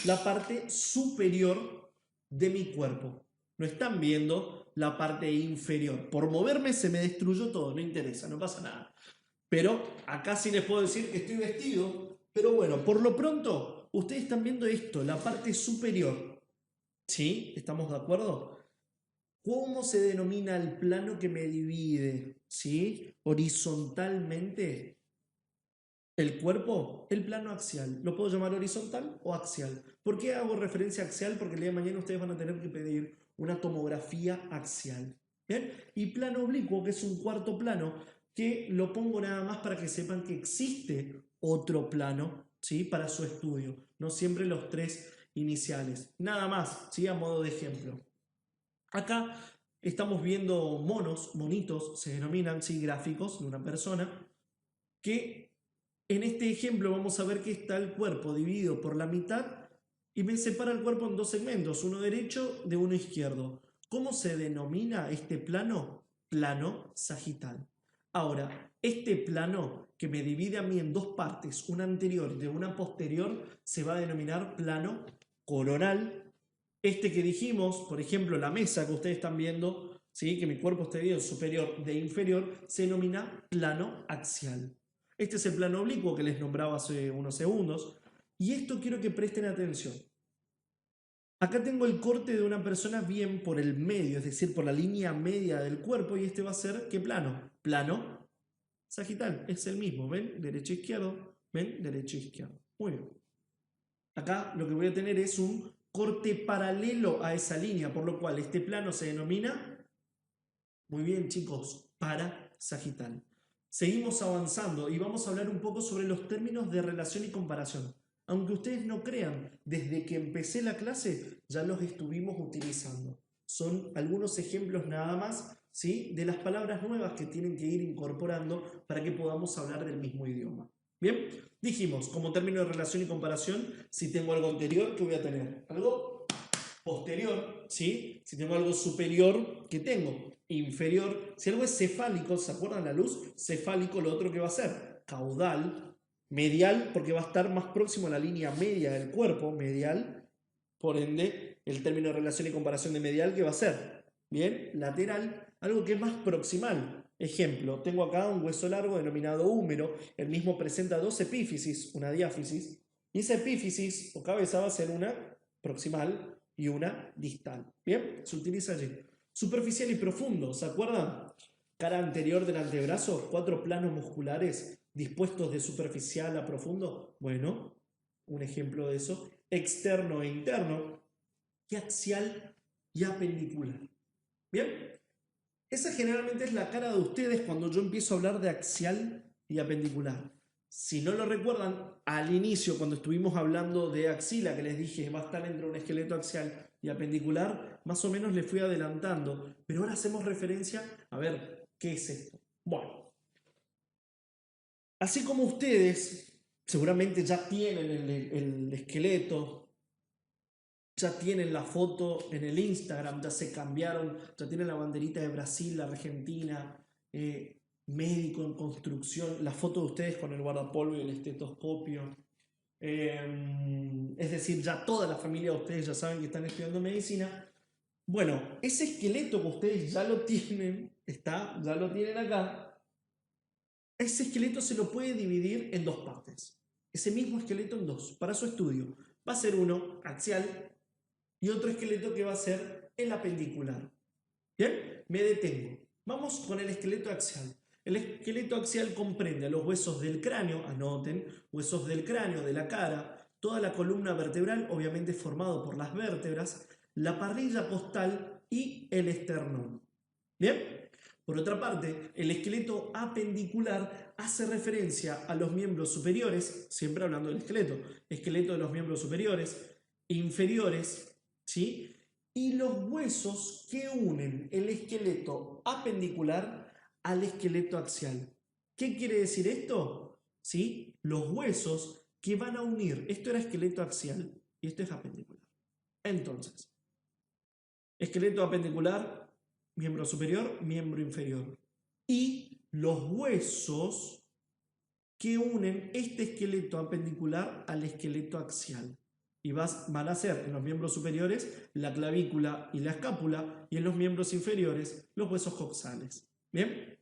la parte superior de mi cuerpo. No están viendo la parte inferior. Por moverme se me destruyó todo, no interesa, no pasa nada. Pero acá sí les puedo decir que estoy vestido. Pero bueno, por lo pronto, ustedes están viendo esto, la parte superior. ¿Sí? ¿Estamos de acuerdo? ¿Cómo se denomina el plano que me divide? ¿Sí? Horizontalmente el cuerpo, el plano axial. ¿Lo puedo llamar horizontal o axial? ¿Por qué hago referencia a axial? Porque el día de mañana ustedes van a tener que pedir una tomografía axial. ¿Bien? Y plano oblicuo, que es un cuarto plano, que lo pongo nada más para que sepan que existe otro plano, ¿sí? Para su estudio. No siempre los tres iniciales. Nada más, ¿sí? A modo de ejemplo. Acá estamos viendo monos, monitos, se denominan, sí, gráficos de una persona, que en este ejemplo vamos a ver que está el cuerpo dividido por la mitad y me separa el cuerpo en dos segmentos, uno derecho de uno izquierdo. ¿Cómo se denomina este plano? Plano sagital. Ahora, este plano que me divide a mí en dos partes, una anterior y una posterior, se va a denominar plano coronal. Este que dijimos, por ejemplo, la mesa que ustedes están viendo, ¿sí? Que mi cuerpo está dividido superior de inferior, se denomina plano axial. Este es el plano oblicuo que les nombraba hace unos segundos. Y esto quiero que presten atención. Acá tengo el corte de una persona bien por el medio, es decir, por la línea media del cuerpo, y este va a ser, ¿qué plano? Plano sagital, es el mismo, ¿ven? Derecho, izquierdo, ¿ven? Derecho, izquierdo. Muy bien. Acá lo que voy a tener es un corte paralelo a esa línea, por lo cual este plano se denomina, muy bien chicos, parasagital. Seguimos avanzando y vamos a hablar un poco sobre los términos de relación y comparación. Aunque ustedes no crean, desde que empecé la clase ya los estuvimos utilizando. Son algunos ejemplos nada más, ¿sí? De las palabras nuevas que tienen que ir incorporando para que podamos hablar del mismo idioma. Bien, dijimos, como término de relación y comparación, si tengo algo anterior, ¿qué voy a tener? Algo posterior, ¿sí? Si tengo algo superior, ¿qué tengo? Inferior. Si algo es cefálico, ¿se acuerdan la luz? Cefálico, lo otro que va a ser caudal, medial, porque va a estar más próximo a la línea media del cuerpo, medial, por ende, el término de relación y comparación de medial, ¿qué va a ser? Bien, lateral, algo que es más proximal. Ejemplo, tengo acá un hueso largo denominado húmero, el mismo presenta dos epífisis, una diáfisis, y esa epífisis o cabeza va a ser una proximal y una distal. Bien, se utiliza allí. Superficial y profundo, ¿se acuerdan? Cara anterior del antebrazo, cuatro planos musculares dispuestos de superficial a profundo. Bueno, un ejemplo de eso. Externo e interno, y axial y apendicular. Bien, esa generalmente es la cara de ustedes cuando yo empiezo a hablar de axial y apendicular. Si no lo recuerdan, al inicio, cuando estuvimos hablando de axila, que les dije va a estar entre un esqueleto axial y apendicular, más o menos les fui adelantando. Pero ahora hacemos referencia a ver qué es esto. Bueno, así como ustedes seguramente ya tienen el esqueleto, ya tienen la foto en el Instagram, ya se cambiaron, ya tienen la banderita de Brasil, la Argentina, médico en construcción, la foto de ustedes con el guardapolvo y el estetoscopio. Es decir, ya toda la familia de ustedes ya saben que están estudiando medicina. Bueno, ese esqueleto que ustedes ya lo tienen, ya lo tienen acá. Ese esqueleto se lo puede dividir en dos partes. Ese mismo esqueleto en dos, para su estudio. Va a ser uno axial y otro esqueleto que va a ser el apendicular. Bien, me detengo. Vamos con el esqueleto axial. El esqueleto axial comprende a los huesos del cráneo, anoten, huesos del cráneo, de la cara, toda la columna vertebral, obviamente formado por las vértebras, la parrilla costal y el esternón. Bien, Por otra parte, el esqueleto apendicular hace referencia a los miembros superiores, siempre hablando del esqueleto de los miembros superiores, inferiores, ¿sí? Y los huesos que unen el esqueleto apendicular al esqueleto axial. ¿Qué quiere decir esto? ¿Sí? Los huesos que van a unir, esto era esqueleto axial y esto es apendicular. Entonces, esqueleto apendicular, miembro superior, miembro inferior. Y los huesos que unen este esqueleto apendicular al esqueleto axial. Y van a ser en los miembros superiores la clavícula y la escápula, y en los miembros inferiores los huesos coxales. ¿Bien?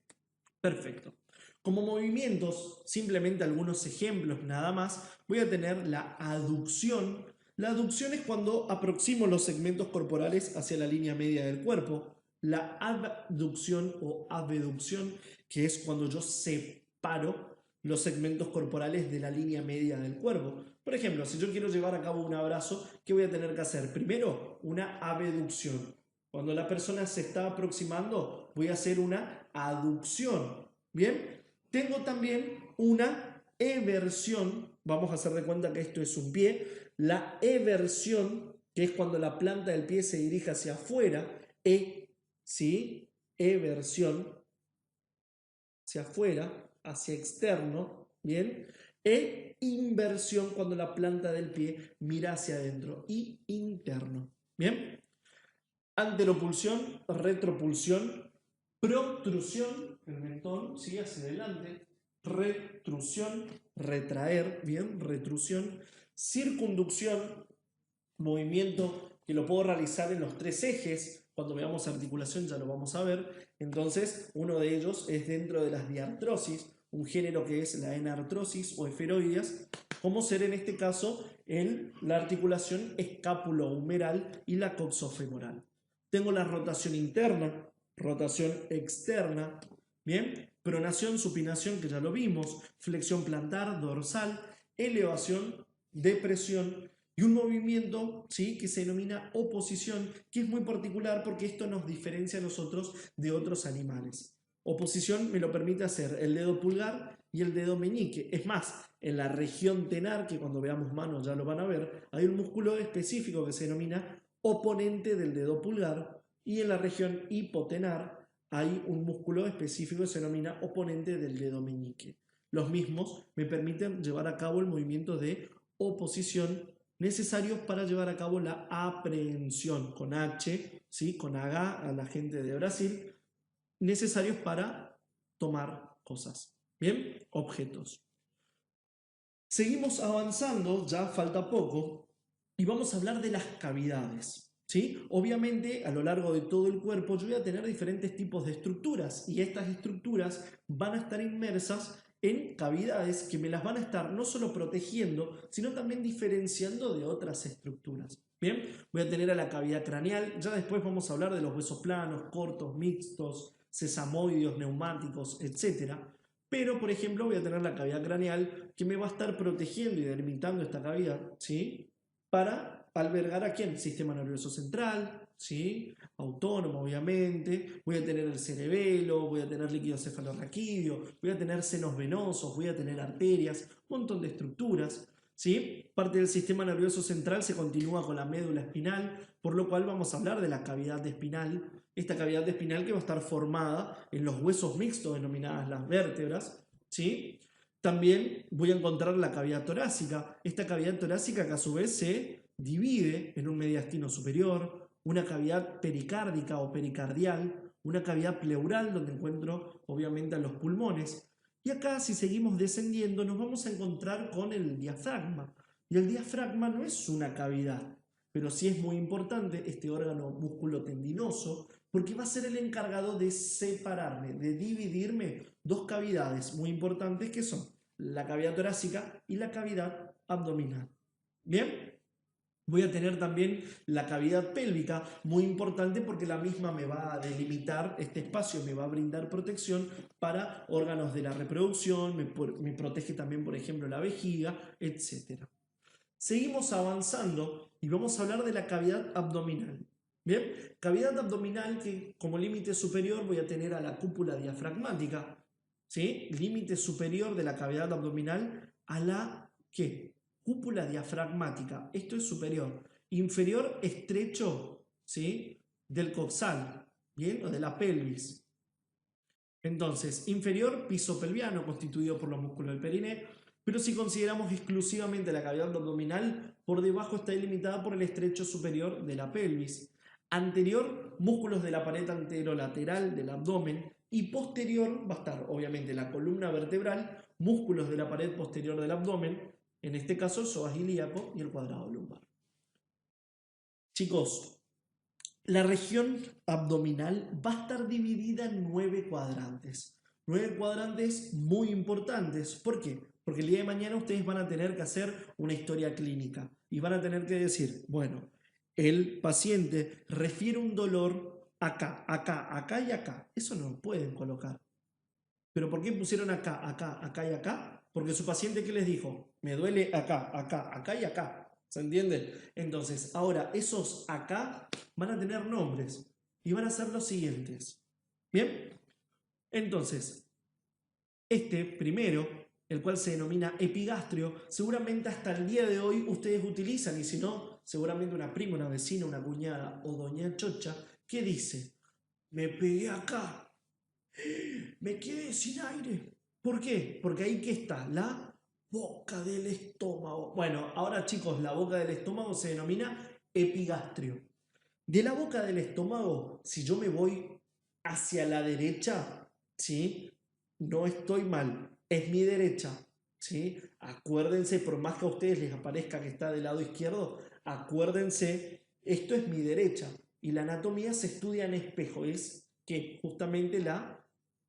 Perfecto. Como movimientos, simplemente algunos ejemplos nada más, voy a tener la aducción. La aducción es cuando aproximo los segmentos corporales hacia la línea media del cuerpo. La abducción o abducción, que es cuando yo separo los segmentos corporales de la línea media del cuerpo. Por ejemplo, si yo quiero llevar a cabo un abrazo, ¿qué voy a tener que hacer? Primero, una abducción. Cuando la persona se está aproximando, voy a hacer una aducción. ¿Bien? Tengo también una eversión. Vamos a hacer de cuenta que esto es un pie. La eversión, que es cuando la planta del pie se dirige hacia afuera. ¿Sí? Eversión. Hacia afuera, hacia externo. ¿Bien? E inversión, cuando la planta del pie mira hacia adentro. Y interno. ¿Bien? Anteropulsión, retropulsión, protrusión, el mentón, ¿sí? Hacia adelante, retrusión, retraer, bien, retrusión, circunducción, movimiento que lo puedo realizar en los tres ejes. Cuando veamos articulación ya lo vamos a ver. Entonces, uno de ellos es dentro de las diartrosis, un género que es la enartrosis o esferoides, como ser en este caso la articulación escápulo-humeral y la coxofemoral. Tengo la rotación interna, rotación externa, ¿bien? Pronación, supinación, que ya lo vimos, flexión plantar, dorsal, elevación, depresión y un movimiento, ¿sí?, que se denomina oposición, que es muy particular porque esto nos diferencia a nosotros de otros animales. Oposición me lo permite hacer el dedo pulgar y el dedo meñique. Es más, en la región tenar, que cuando veamos manos ya lo van a ver, hay un músculo específico que se denomina oponente del dedo pulgar, y en la región hipotenar hay un músculo específico que se denomina oponente del dedo meñique. Los mismos me permiten llevar a cabo el movimiento de oposición necesarios para llevar a cabo la aprehensión con H, ¿sí?, con H a la gente de Brasil, necesarios para tomar cosas. Bien, objetos. Seguimos avanzando, ya falta poco, y vamos a hablar de las cavidades. ¿Sí? Obviamente, a lo largo de todo el cuerpo yo voy a tener diferentes tipos de estructuras, y estas estructuras van a estar inmersas en cavidades que me las van a estar no solo protegiendo, sino también diferenciando de otras estructuras. Bien, voy a tener a la cavidad craneal, ya después vamos a hablar de los huesos planos, cortos, mixtos, sesamoideos, neumáticos, etc. Pero, por ejemplo, voy a tener la cavidad craneal que me va a estar protegiendo y delimitando esta cavidad, ¿sí?, para albergar a quién? Sistema nervioso central, ¿sí?, autónomo, obviamente. Voy a tener el cerebelo, voy a tener líquido cefalorraquídeo, voy a tener senos venosos, voy a tener arterias, un montón de estructuras, ¿sí? Parte del sistema nervioso central se continúa con la médula espinal, por lo cual vamos a hablar de la cavidad espinal. Esta cavidad espinal que va a estar formada en los huesos mixtos denominadas las vértebras, ¿sí? También voy a encontrar la cavidad torácica. Esta cavidad torácica que a su vez se divide en un mediastino superior, una cavidad pericárdica o pericardial, una cavidad pleural donde encuentro obviamente a los pulmones. Y acá, si seguimos descendiendo, nos vamos a encontrar con el diafragma. Y el diafragma no es una cavidad, pero sí es muy importante este órgano músculo-tendinoso, porque va a ser el encargado de separarme, de dividirme dos cavidades muy importantes que son la cavidad torácica y la cavidad abdominal. Bien, voy a tener también la cavidad pélvica, muy importante porque la misma me va a delimitar este espacio, me va a brindar protección para órganos de la reproducción, me protege también, por ejemplo, la vejiga, etc. Seguimos avanzando y vamos a hablar de la cavidad abdominal. Bien, cavidad abdominal que como límite superior voy a tener a la cúpula diafragmática, ¿sí? Límite superior de la cavidad abdominal a la, ¿qué? Cúpula diafragmática, esto es superior. Inferior estrecho, ¿sí? Del coxal, ¿bien? O de la pelvis. Entonces, inferior piso pelviano constituido por los músculos del periné, pero si consideramos exclusivamente la cavidad abdominal, por debajo está delimitada por el estrecho superior de la pelvis. Anterior, músculos de la pared anterolateral del abdomen y posterior va a estar obviamente la columna vertebral, músculos de la pared posterior del abdomen, en este caso el psoas ilíaco y el cuadrado lumbar. Chicos, la región abdominal va a estar dividida en 9 cuadrantes. 9 cuadrantes muy importantes. ¿Por qué? Porque el día de mañana ustedes van a tener que hacer una historia clínica y van a tener que decir, bueno, el paciente refiere un dolor acá, acá, acá y acá. Eso no lo pueden colocar. ¿Pero por qué pusieron acá, acá, acá y acá? Porque su paciente, ¿qué les dijo? Me duele acá, acá, acá y acá. ¿Se entiende? Entonces, ahora esos acá van a tener nombres y van a ser los siguientes. ¿Bien? Entonces, este primero, el cual se denomina epigastrio, seguramente hasta el día de hoy ustedes utilizan, y si no, seguramente una prima, una vecina, una cuñada o doña Chocha, que dice, me pegué acá, me quedé sin aire. ¿Por qué? Porque ahí que está la boca del estómago. Bueno, ahora chicos, la boca del estómago se denomina epigastrio. De la boca del estómago, si yo me voy hacia la derecha, ¿sí? No estoy mal, es mi derecha, ¿sí? Acuérdense, por más que a ustedes les aparezca que está del lado izquierdo, acuérdense, esto es mi derecha. Y la anatomía se estudia en espejo, es que justamente la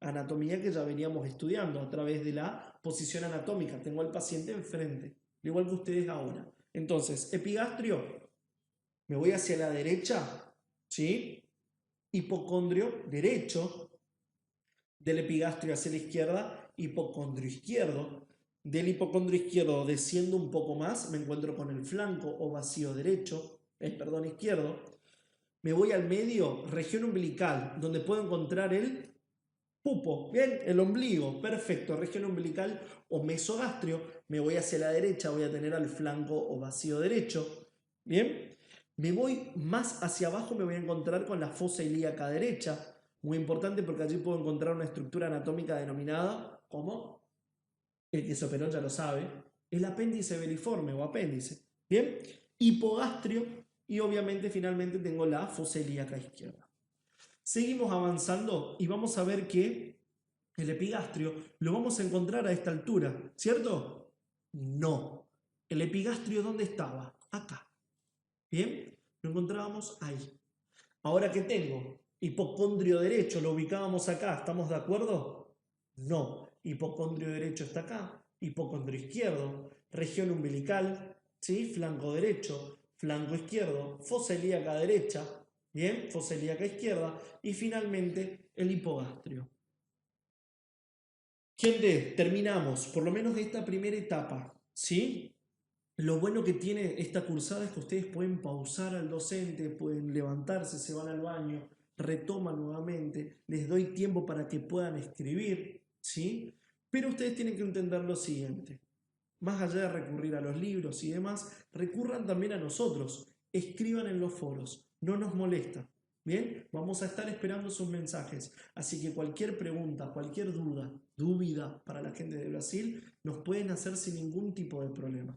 anatomía que ya veníamos estudiando a través de la posición anatómica. Tengo al paciente enfrente, igual que ustedes ahora. Entonces, epigastrio, me voy hacia la derecha, ¿sí? Hipocondrio derecho, del epigastrio hacia la izquierda, hipocondrio izquierdo. Del hipocondrio izquierdo desciendo un poco más, me encuentro con el flanco o vacío derecho, perdón, izquierdo. Me voy al medio, región umbilical, donde puedo encontrar el pupo, bien, el ombligo, perfecto, región umbilical o mesogastrio. Me voy hacia la derecha, voy a tener al flanco o vacío derecho, bien. Me voy más hacia abajo, me voy a encontrar con la fosa ilíaca derecha, muy importante porque allí puedo encontrar una estructura anatómica denominada como, el que se operó ya lo sabe, el apéndice veriforme o apéndice, bien. Hipogastrio y obviamente finalmente tengo la fosa ilíaca izquierda. Seguimos avanzando y vamos a ver que el epigastrio lo vamos a encontrar a esta altura, ¿cierto? No. ¿El epigastrio dónde estaba? Acá. ¿Bien? Lo encontrábamos ahí. Ahora que tengo hipocondrio derecho, lo ubicábamos acá, ¿estamos de acuerdo? No. Hipocondrio derecho está acá, hipocondrio izquierdo, región umbilical, ¿sí? Flanco derecho, flanco izquierdo, fosa ilíaca derecha, ¿bien? Fosa ilíaca izquierda y finalmente el hipogastrio. Gente, terminamos, por lo menos esta primera etapa, ¿sí? Lo bueno que tiene esta cursada es que ustedes pueden pausar al docente, pueden levantarse, se van al baño, retoman nuevamente, les doy tiempo para que puedan escribir, ¿sí? Pero ustedes tienen que entender lo siguiente, más allá de recurrir a los libros y demás, recurran también a nosotros, escriban en los foros, no nos molesta. Bien, vamos a estar esperando sus mensajes, así que cualquier pregunta, cualquier duda para la gente de Brasil, nos pueden hacer sin ningún tipo de problemas.